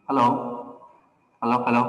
Hello, hello, hello.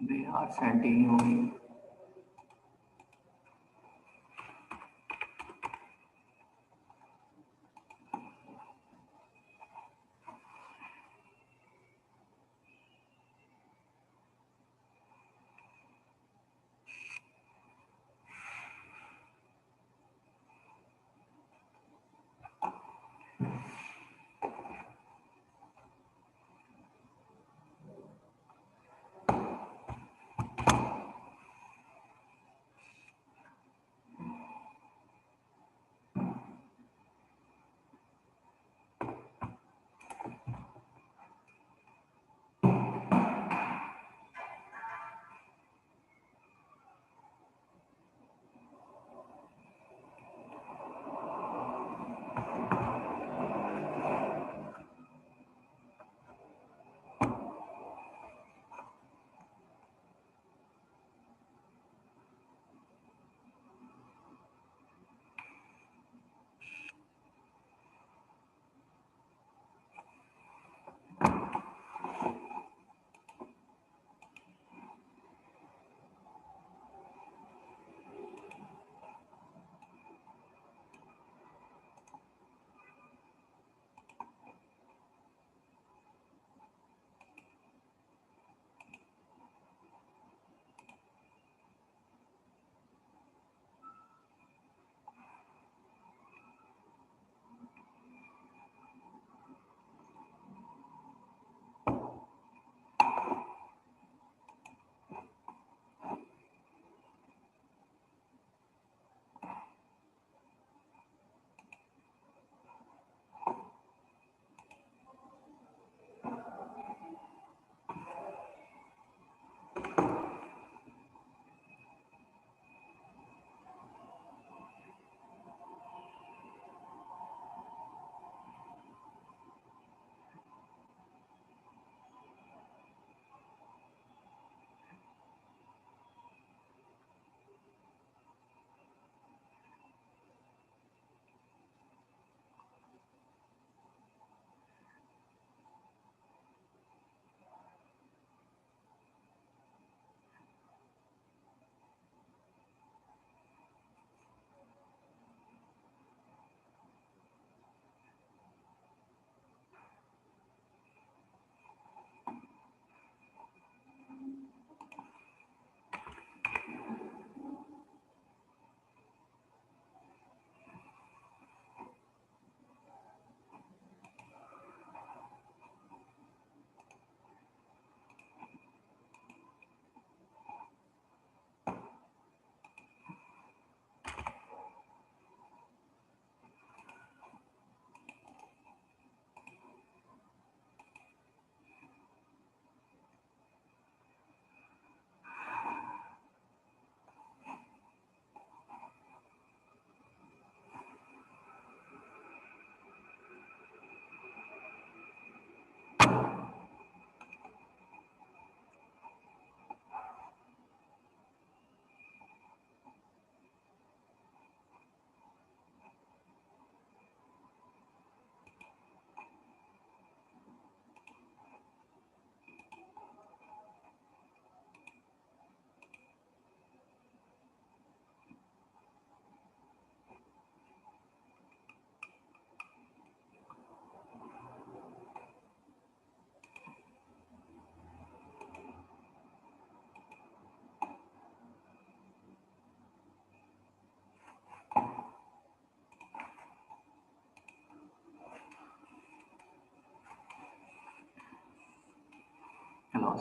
They are sending you.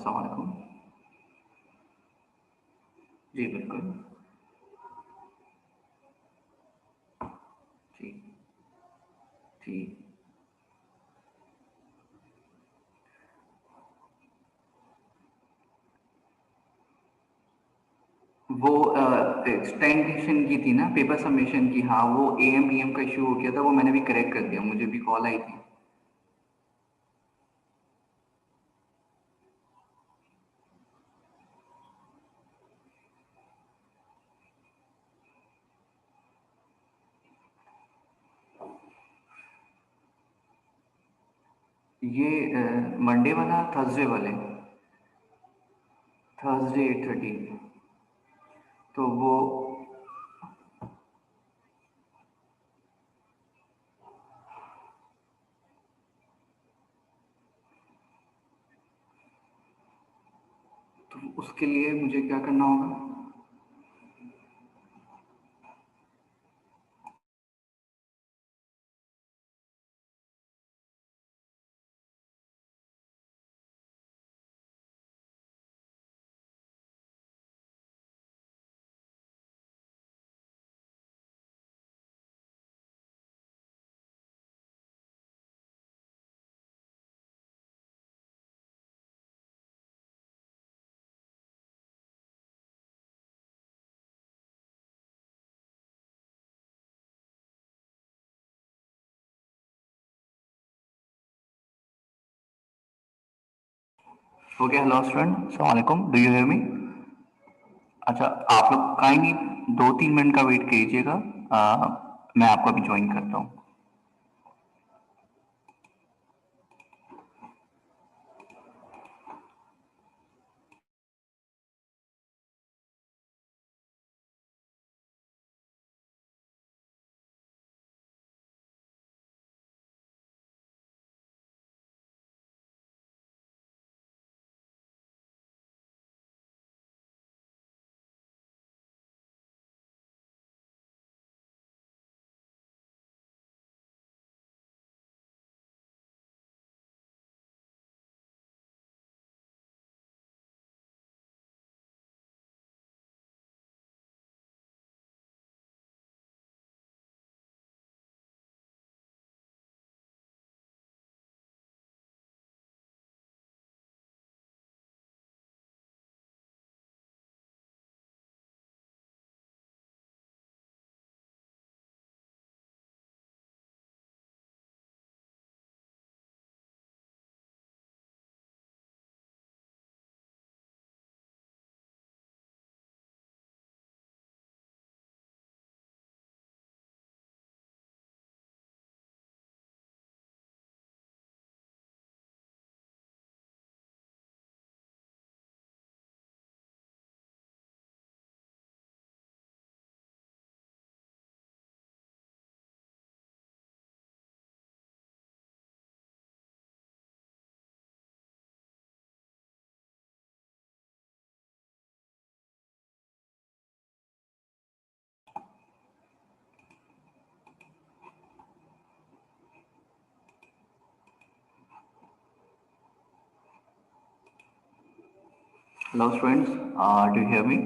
अस्सलाम वालेकुम। जी बिल्कुल। जी जी। वो एक्सटेंडेशन की थी ना, पेपर सबमिशन की। हाँ, वो एएम पीएम का इशू हो गया था, वो मैंने भी करेक्ट कर दिया, मुझे भी कॉल आई थी। ये मंडे वाला, थर्सडे वाले, थर्सडे 8:30। तो वो तो उसके लिए मुझे क्या करना होगा? ओके, हेलो स्टूडेंट, अस्सलाम वालेकुम, डू यू हियर मी? अच्छा, आप लोग काइंडली 2-3 मिनट का वेट कीजिएगा। मैं आपको अभी ज्वाइन करता हूँ। Hello students, do you hear me?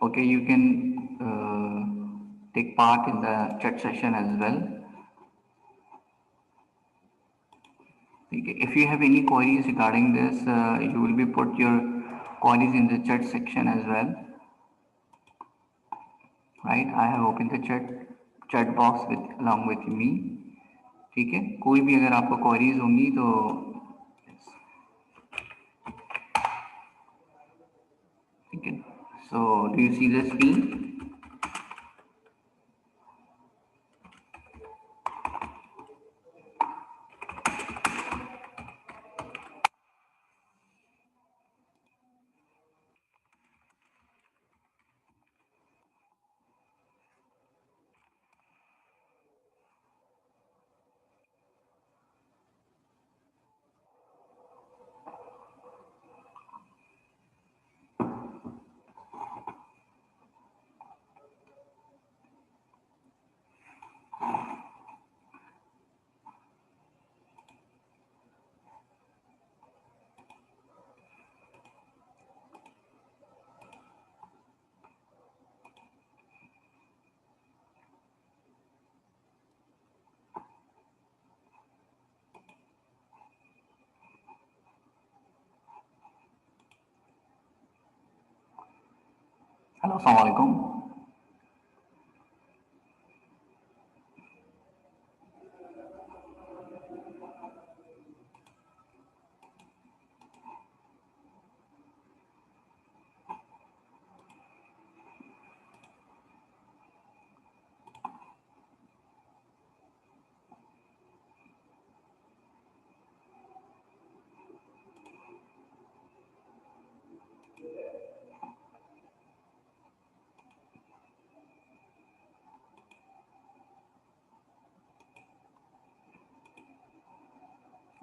Okay, you can take part in the chat session as well. Okay. If you have any queries regarding this, you will be put your queries in the chat section as well. Right? I have opened the chat box with along with me. ठीक है, कोई भी अगर आपको queries होंगी तो ठीक है। So do you see the screen? Hello, अस्सलाम वालेकुम।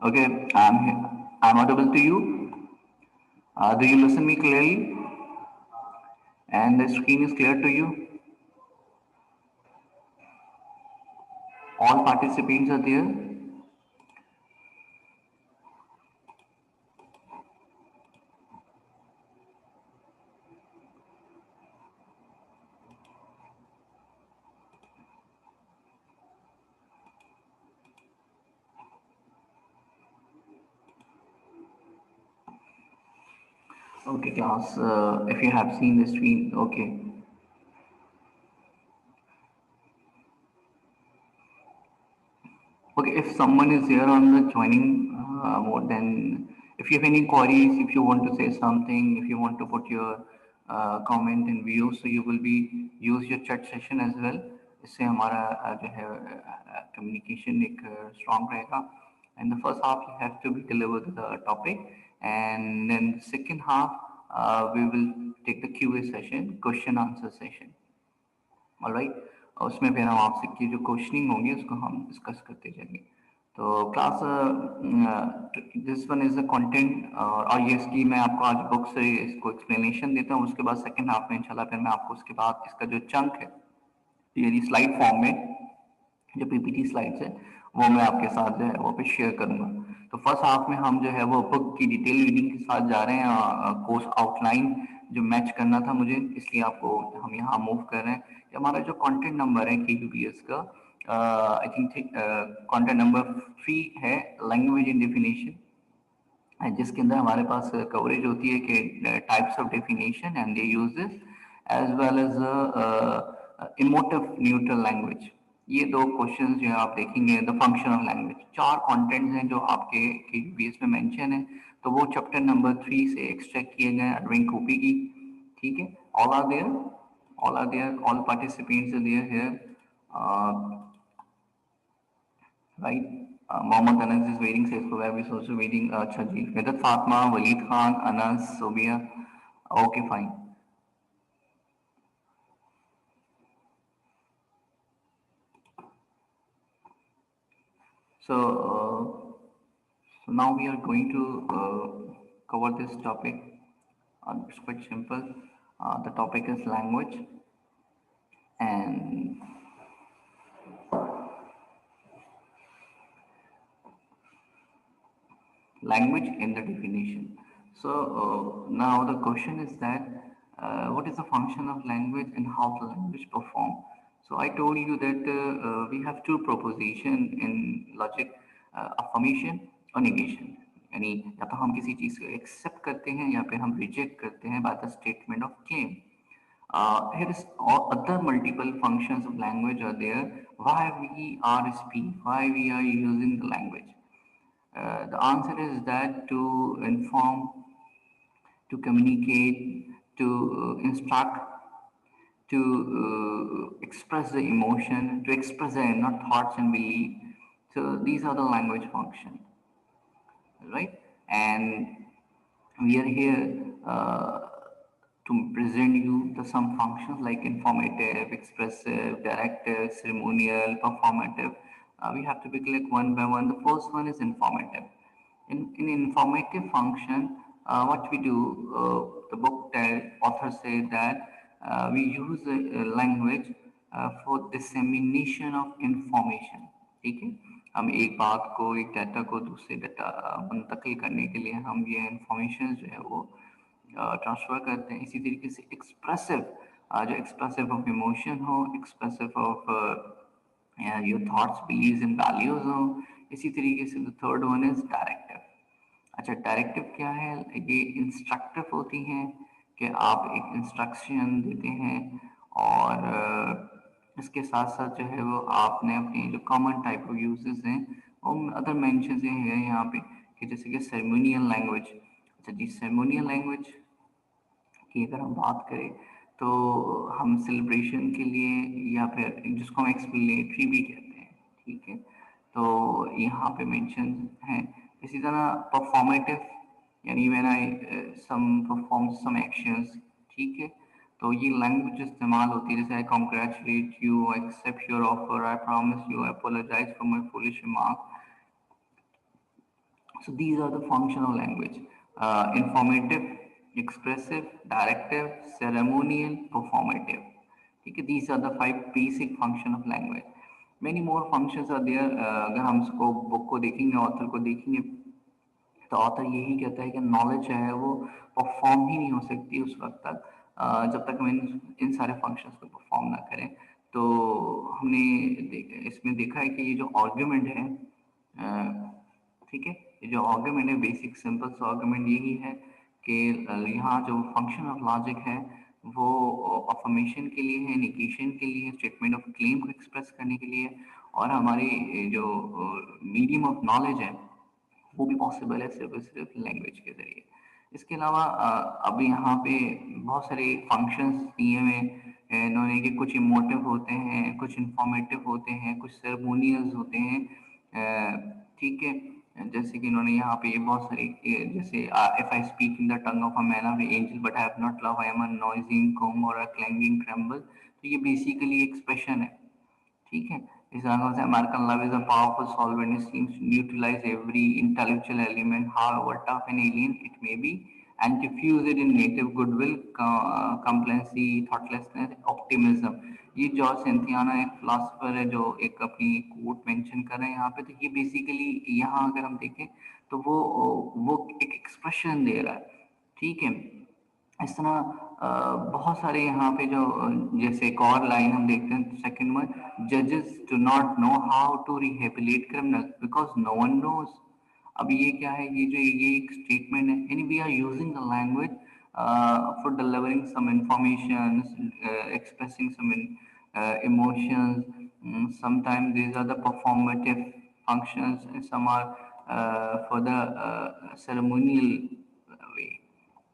Okay, I'm here. I'm audible to you. Do you listen me clearly? And the screen is clear to you? All participants are there? Okay, class. If you have seen the screen, okay. Okay, if someone is here on the joining mode, then if you have any queries, if you want to say something, if you want to put your comment and view, so you will be use your chat session as well. इससे हमारा जो है communication एक strong रहेगा. And the first half you have to be deliver the topic, and then the second half we will take the QA session, question answer session. Alright, उसमें फिर हम आपसे की जो क्वेश्चनिंग होगी उसको हम डिस्कस करते जाएंगे. तो class this one is the content, और ये इसकी मैं आपको आज बुक से इसको एक्सप्लेनेशन देता हूँ. उसके बाद सेकंड हाफ में इंशाल्लाह फिर मैं आपको उसके बाद इसका जो चंक है यानी स्लाइड फॉर्म में जो पीपीटी स्लाइड्स है वो मैं आपके साथ जो है वो पे शेयर करूंगा. तो फर्स्ट हाफ में हम जो है वो बुक की डिटेल रीडिंग के साथ जा रहे हैं. कोर्स आउटलाइन जो मैच करना था मुझे, इसलिए आपको हम यहाँ मूव कर रहे हैं. ये हमारा जो कंटेंट नंबर है KUPS का, आई थिंक कंटेंट नंबर 3 है, लैंग्वेज इन डेफिनेशन, जिसके अंदर हमारे पास कवरेज होती है कि types of definition and they use this as well as emotive neutral language. ये दो क्वेश्चंस जो है आप देखेंगे. द फंक्शन ऑफ लैंग्वेज, चार कंटेंट्स हैं जो आपके KUPS में मेंशन है. तो वो चैप्टर नंबर 3 से एक्सट्रैक्ट किए गए अरविंद कूपी की. ठीक है, all are there, all are there, all participants are there here, right? Mohammed Anas is waiting, says Web is also waiting. अच्छा जी, Vedat Fatma, Waleed Khan, Anas, Sobia. Okay, fine. So, so now we are going to cover this topic. It's quite simple. The topic is language, and language in the definition. So now the question is that what is the function of language and how the language perform. So I told you that we have two proposition in logic, affirmation और negation. यानी या तो हम किसी चीज को accept करते हैं या फिर हम रिजेक्ट करते हैं by the statement of claim. Here is other multiple functions of language are there. Why we are speak, why we are using the language. The answer is that to inform, to communicate, to instruct, to express the emotion, to express the inner thoughts and belief. So these are the language functions, right? And we are here to present you the some functions like informative, expressive, directive, ceremonial, performative. We have to be click one by one. The first one is informative. In informative function, what we do, the book author said that we use language for dissemination of information. ठीक है, हम एक बात को, एक data को दूसरे data मुंतकिल करने के लिए हम ये इंफॉर्मेशन जो है वो ट्रांसफर करते हैं. इसी तरीके से एक्सप्रेसिव, जो एक्सप्रेसिव ऑफ इमोशन हो, expressive of your thoughts, beliefs and values हो. इसी तरीके से the third one is directive. अच्छा, डायरेक्टिव क्या है? ये इंस्ट्रक्टिव होती हैं कि आप एक इंस्ट्रक्शन देते हैं और इसके साथ साथ जो है वो आपने अपनी जो कॉमन टाइप ऑफ यूजेस हैं और अदर मेंशंस हैं यहाँ पे कि जैसे कि सेरेमोनियल लैंग्वेज। अच्छा जी, सेरेमोनियल लैंग्वेज की अगर हम बात करें तो हम सेलिब्रेशन के लिए या फिर जिसको हम एक्सप्लेनेटरी भी कहते हैं, ठीक है, तो यहाँ पे मेंशन है। इसी तरह परफॉर्मेटिव यानी when I some perform some actions, ठीक है, तो ये लैंग्वेज इस्तेमाल होती है जैसे I congratulate you, I accept your offer, I promise you, I apologise for my foolish remark. So these are the functional language: informative, expressive, directive, ceremonial, performative. ठीक है, these are the five basic function of language. Many more functions are there. अगर हम इसको book को देखेंगे, author को देखेंगे, तो ऑथर यही कहता है कि नॉलेज जो है वो परफॉर्म ही नहीं हो सकती उस वक्त तक जब तक हम इन सारे फंक्शंस को परफॉर्म ना करें। तो हमने इसमें देखा है कि ये जो आर्ग्यूमेंट है, ठीक है, ये जो आर्गुमेंट है, बेसिक सिंपल सा आर्गुमेंट यही है कि यहाँ जो फंक्शन ऑफ लॉजिक है वो अफर्मेशन के लिए है, निगेशन के लिए, स्टेटमेंट ऑफ क्लेम को एक्सप्रेस करने के लिए, और हमारी जो मीडियम ऑफ नॉलेज है वो भी पॉसिबल है सिर्फ और सिर्फ लैंग्वेज के जरिए। इसके अलावा अब यहाँ पे बहुत सारे फंक्शंस दिए हुए हैं इन्होंने कि कुछ इमोटिव होते हैं, कुछ इंफॉर्मेटिव होते हैं, कुछ सेरेमोनियल्स होते हैं, ठीक है, जैसे कि इन्होंने यहाँ पे बहुत सारी जैसे if I speak in the tongue of a man of angel but I have not love, I am a noising gong or a क्लैंगिंग tremble. तो ये बेसिकली एक्सप्रेशन है, ठीक है। इस American love is a powerful solvent. It seems to utilize every intellectual element, however tough and alien it may be, and diffuse it in native goodwill, complacency, thoughtlessness, optimism. ये George सेंथियाना एक philosopher है जो एक अपनी coat mention कर रहे हैं यहाँ पे। तो ये बेसिकली यहाँ अगर हम देखें तो वो एक एक्सप्रेशन दे रहा है, ठीक है। इस तरह बहुत सारे यहाँ पे जो जैसे एक और लाइन हम देखते हैं सेकंड में, जजेस do not know how to rehabilitate criminal because no one knows. अब ये क्या है, ये एक स्टेटमेंट है, यानी we are using the language for delivering some information, expressing some emotions. Sometimes these are the performative functions and some are for the ceremonial way,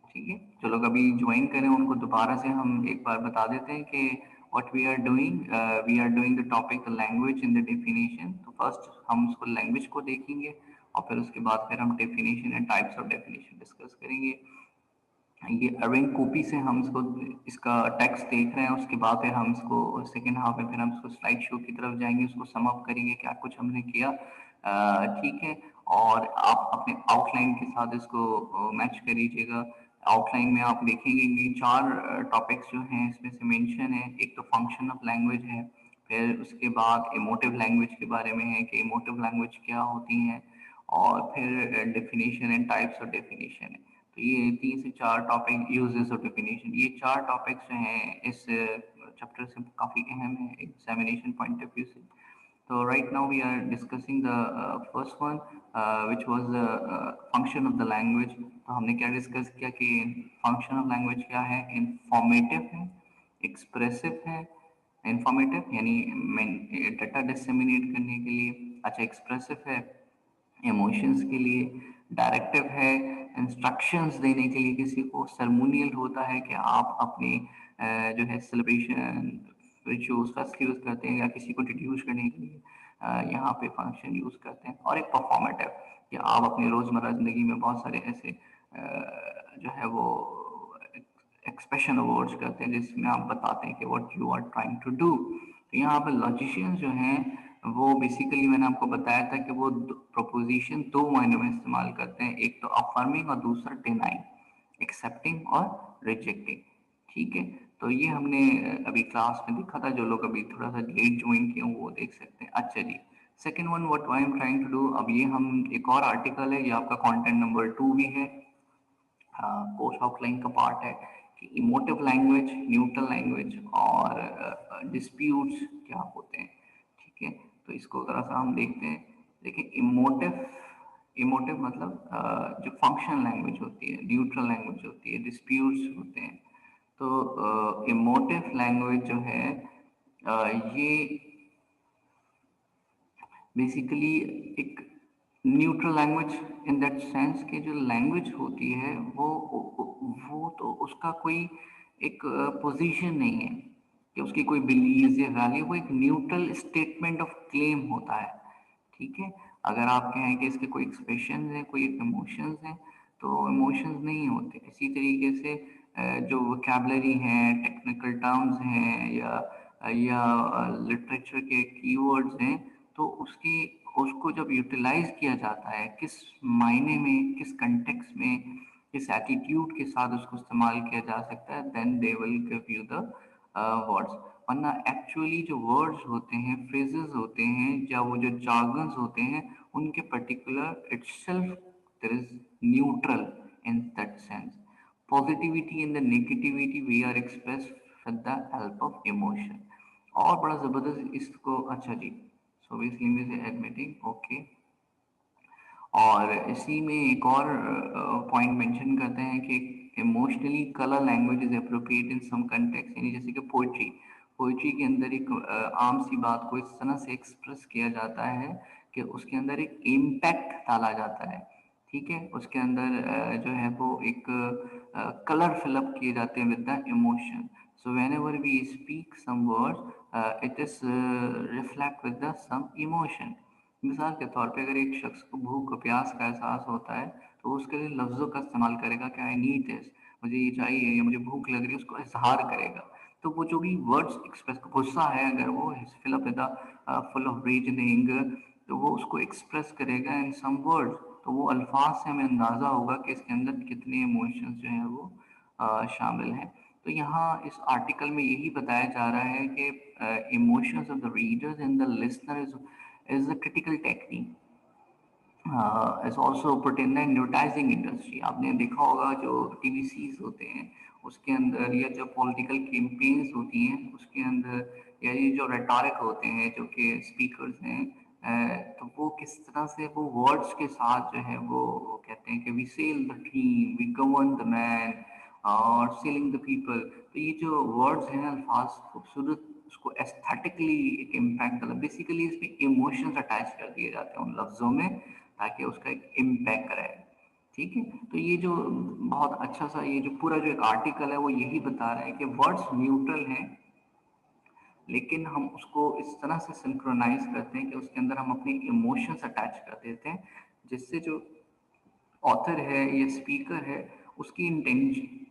ठीक है। जो लोग अभी ज्वाइन करें उनको दोबारा से हम एक बार बता देते हैं कि what we are doing the topic the language in the definition. तो फर्स्ट हम उसको लैंग्वेज को देखेंगे और फिर उसके बाद फिर हम definition and types of definition discuss करेंगे। ये अर्विंग कॉपी से हम इसको इसका टेक्स्ट देख रहे हैं, उसके बाद फिर हम इसको सेकेंड हाफ में फिर हम इसको स्लाइड शो की तरफ जाएंगे, उसको सम अप करेंगे क्या कुछ हमने किया, ठीक है। और आप अपने आउटलाइन के साथ इसको मैच करीजिएगा। आउटलाइन में आप देखेंगे कि चार टॉपिक्स जो हैं इसमें से मेंशन है। एक तो फंक्शन ऑफ लैंग्वेज है, फिर उसके बाद इमोटिव लैंग्वेज के बारे में है कि इमोटिव लैंग्वेज क्या होती हैं, और फिर definition and types of definition है। तो ये 3 से 4 टॉपिक, यूजेस ऑफ डेफिनेशन, ये 4 टॉपिक्स जो हैं इस चैप्टर से काफ़ी अहम है एग्जामिनेशन पॉइंट ऑफ व्यू से। तो right now we are discussing the first one which was the function of the language. तो हमने क्या डिस्कस किया कि फंक्शन ऑफ लैंग्वेज क्या है, इंफॉर्मेटिव है, एक्सप्रेसिव है, इंफॉर्मेटिव यानी डाटा डिसेमिनेट करने के लिए, अच्छा एक्सप्रेसिव है इमोशंस के लिए, डायरेक्टिव है इंस्ट्रक्शंस देने के लिए किसी को, सर्मोनियल होता है कि आप अपने जो है सेलिब्रेशन रिचुअल्स फेस्टिवल्स करते हैं या किसी को इंट्रोड्यूस करने के लिए यहाँ पे फंक्शन यूज करते हैं, और एक परफॉर्मेटिव कि आप अपनी रोजमर्रा जिंदगी में बहुत सारे ऐसे जो है वो एक्सप्रेशन वर्ड्स करते हैं जिसमें आप बताते हैं कि what you are trying to do. तो यहाँ पे लॉजिशियंस जो हैं वो बेसिकली मैंने आपको बताया था कि वो प्रोपोजिशन दो मायनों में इस्तेमाल करते हैं, एक तो अफर्मिंग और दूसरा डिनाइंग, एक्सेप्टिंग और रिजेक्टिंग, ठीक है। तो ये हमने अभी क्लास में देखा था, जो लोग अभी थोड़ा सा लेट ज्वाइन किए वो देख सकते हैं। अच्छा जी, second one what I am trying to do, अब ये हम एक और आर्टिकल है, ये आपका कंटेंट नंबर 2 भी है, कोर्स आउटलाइन का पार्ट है कि इमोटिव लैंग्वेज, न्यूट्रल लैंग्वेज और डिस्प्यूट्स क्या होते हैं, ठीक है। तो इसको जरा सा हम देखते हैं। देखिए इमोटिव इमोटिव मतलब जो फंक्शन लैंग्वेज होती है, न्यूट्रल लैंग्वेज होती है, डिस्प्यूट्स होते हैं। तो इमोटिव लैंग्वेज जो है ये बेसिकली एक neutral language in that sense कि जो लैंग्वेज होती है वो तो उसका कोई एक पोजीशन नहीं है कि उसकी कोई बिलीव या वैल्यू, वो एक न्यूट्रल स्टेटमेंट ऑफ क्लेम होता है। ठीक है, अगर आप कहें कि इसके कोई एक्सप्रेशन है, कोई इमोशंस हैं, तो इमोशंस नहीं होते। इसी तरीके से जो वोकैबुलरी हैं, टेक्निकल टर्म्स हैं, या लिटरेचर के कीवर्ड्स हैं, तो उसकी उसको जब यूटिलाइज किया जाता है, किस मायने में, किस कंटेक्स्ट में, किस एटीट्यूड के साथ उसको इस्तेमाल किया जा सकता है, then they will give you the words. वरना एक्चुअली जो वर्ड्स होते हैं, फ्रेजेस होते हैं, या वो जो जार्गन्स होते हैं, उनके particular itself there is neutral in that sense. Positivity and the negativity we are express with the help of emotion. और बड़ा जबरदस्त इसको, अच्छा जी, सो बेसिकली में से एडमिटिंग, ओके। और इसी में एक और पॉइंट मेंशन करते हैं कि emotionally colour language is appropriate in some context, यानी जैसे कि पोइट्री। पोइट्री के अंदर एक आम सी बात को इस तरह से एक्सप्रेस किया जाता है कि उसके अंदर एक इम्पैक्ट डाला जाता है। ठीक है, उसके अंदर जो है वो एक कलर फिलअप किए जाते हैं with the emotion. So whenever we speak some words it is reflect with the some emotion. मिसाल के तौर पे अगर एक शख्स को भूख और प्यास का एहसास होता है, तो उसके लिए लफ्ज़ों का इस्तेमाल करेगा कि आई नीड दिस, मुझे ये चाहिए, या मुझे भूख लग रही है, उसको इजहार करेगा। तो वो जो भी वर्ड्स एक्सप्रेस, गुस्सा है अगर वो fill up with full of reasoning, तो वो उसको एक्सप्रेस करेगा इन सम वर्ड्स। तो वो अल्फाज से हमें अंदाज़ा होगा कि इसके अंदर कितने इमोशंस जो हैं वो शामिल हैं। तो यहाँ इस आर्टिकल में यही बताया जा रहा है कि emotions of the readers and the listener is the critical technique. Is also pertain in advertising industry. आपने देखा होगा जो टीवीसीज होते हैं उसके अंदर, या जो पॉलिटिकल कैंपेन्स होती हैं उसके अंदर, या ये जो रेटोरिक होते हैं जो कि स्पीकर्स हैं, तो वो किस तरह से वो वर्ड्स के साथ जो है वो कहते हैं कि we sell the team, we govern the man, और सेलिंग द पीपल। तो ये जो वर्ड्स हैं, अल्फाज खूबसूरत, उसको एस्थेटिकली एक इम्पैक्ट, मतलब बेसिकली इसमें इमोशंस अटैच कर दिए जाते हैं उन लफ्जों में, ताकि उसका एक इम्पैक्ट रहे। ठीक है, तो ये जो बहुत अच्छा सा ये जो पूरा जो एक आर्टिकल है वो यही बता रहा है कि वर्ड्स न्यूट्रल हैं, लेकिन हम उसको इस तरह से सिंक्रोनाइज करते हैं कि उसके अंदर हम अपने इमोशंस अटैच कर देते हैं, जिससे जो ऑथर है या स्पीकर है उसकी इंटेंशन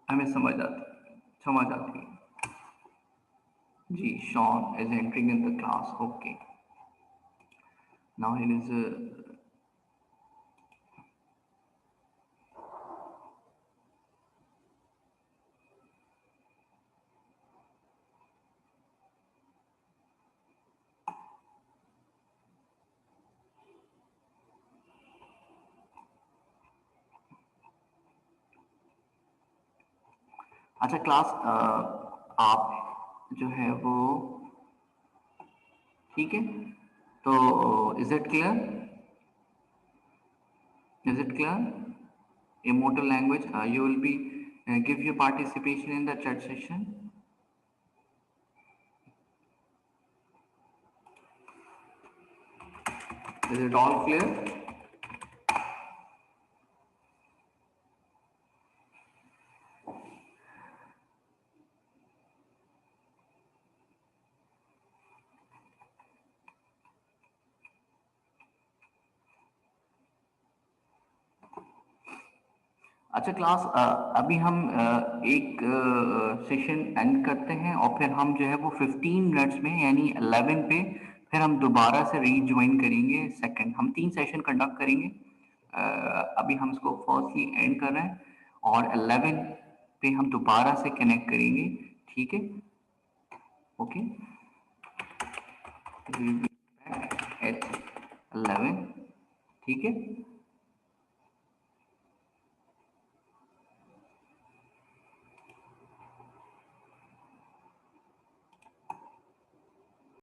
हमें समझ आती है। जी, Shawn is entering in the class, okay. Now here is अच्छा क्लास, आप जो है वो, ठीक है, तो is it clear, is it clear emotional language? You will be give your participation in the chat session. Is it all clear? अच्छा class, अभी हम एक सेशन एंड करते हैं, और फिर हम जो है वो 15 मिनट्स में, यानी 11 पे फिर हम दोबारा से रीज्वाइन करेंगे। सेकंड हम 3 सेशन कंडक्ट करेंगे। अभी हम इसको फर्स्टली एंड कर रहे हैं, और 11 पे हम दोबारा से कनेक्ट करेंगे। ठीक है, ओके, एट 11, ठीक है।